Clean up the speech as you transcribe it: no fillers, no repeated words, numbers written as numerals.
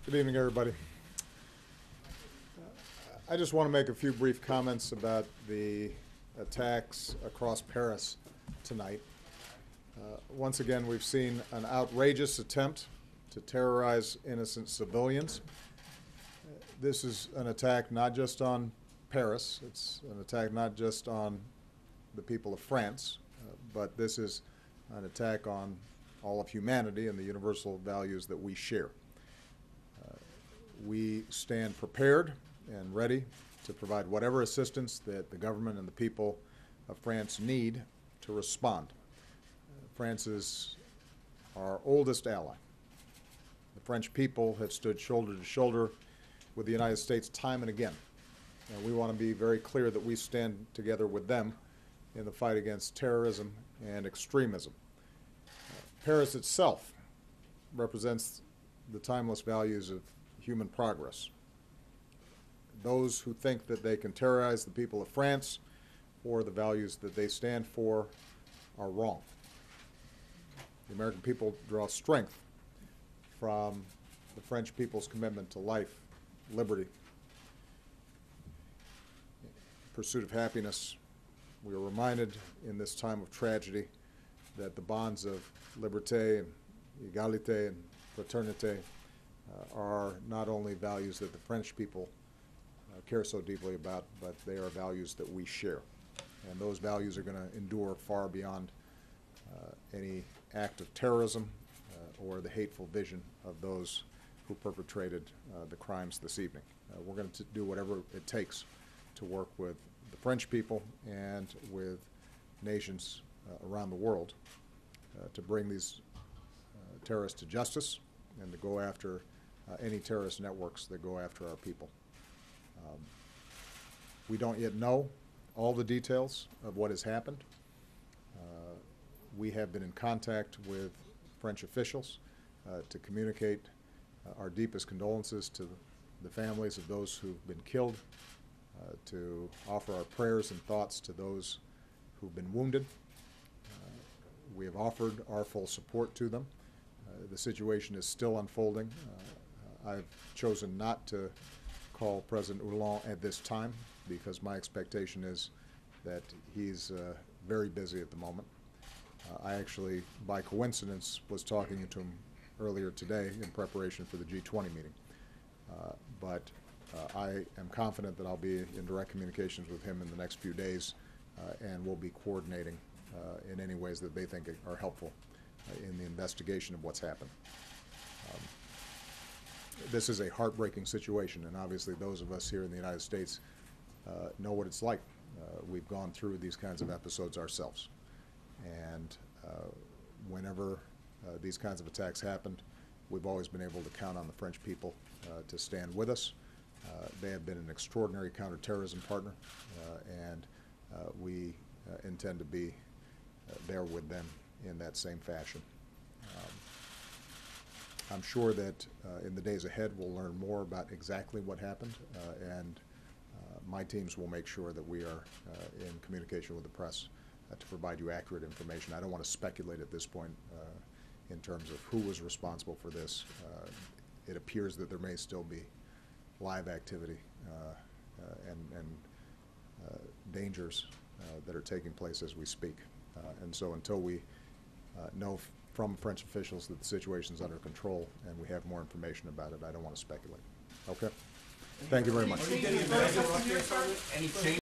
Good evening, everybody. I just want to make a few brief comments about the attacks across Paris tonight. Once again, we've seen an outrageous attempt to terrorize innocent civilians. This is an attack not just on Paris, it's an attack not just on the people of France, but this is an attack on all of humanity and the universal values that we share. We stand prepared and ready to provide whatever assistance that the government and the people of France need to respond. France is our oldest ally. The French people have stood shoulder to shoulder with the United States time and again, and we want to be very clear that we stand together with them in the fight against terrorism and extremism. Paris itself represents the timeless values of human progress. Those who think that they can terrorize the people of France or the values that they stand for are wrong. The American people draw strength from the French people's commitment to life, liberty, pursuit of happiness. We are reminded in this time of tragedy that the bonds of liberté and égalité and fraternité are not only values that the French people care so deeply about, but they are values that we share. And those values are going to endure far beyond any act of terrorism or the hateful vision of those who perpetrated the crimes this evening. We're going to do whatever it takes to work with the French people and with nations around the world to bring these terrorists to justice and to go after any terrorist networks that go after our people. We don't yet know all the details of what has happened. We have been in contact with French officials to communicate our deepest condolences to the families of those who've been killed, to offer our prayers and thoughts to those who've been wounded. We have offered our full support to them. The situation is still unfolding. I've chosen not to call President Hollande at this time because my expectation is that he's very busy at the moment. I actually, by coincidence, was talking to him earlier today in preparation for the G20 meeting. But I am confident that I'll be in direct communications with him in the next few days, and we'll be coordinating in any ways that they think are helpful in the investigation of what's happened. This is a heartbreaking situation, and obviously those of us here in the United States know what it's like. We've gone through these kinds of episodes ourselves. And whenever these kinds of attacks happened, we've always been able to count on the French people to stand with us. They have been an extraordinary counterterrorism partner, and we intend to be there with them in that same fashion. I'm sure that in the days ahead we'll learn more about exactly what happened, and my teams will make sure that we are in communication with the press to provide you accurate information. I don't want to speculate at this point in terms of who was responsible for this. It appears that there may still be live activity and dangers that are taking place as we speak. And so until we know from French officials that the situation is under control and we have more information about it, I don't want to speculate. Okay? Thank you very much.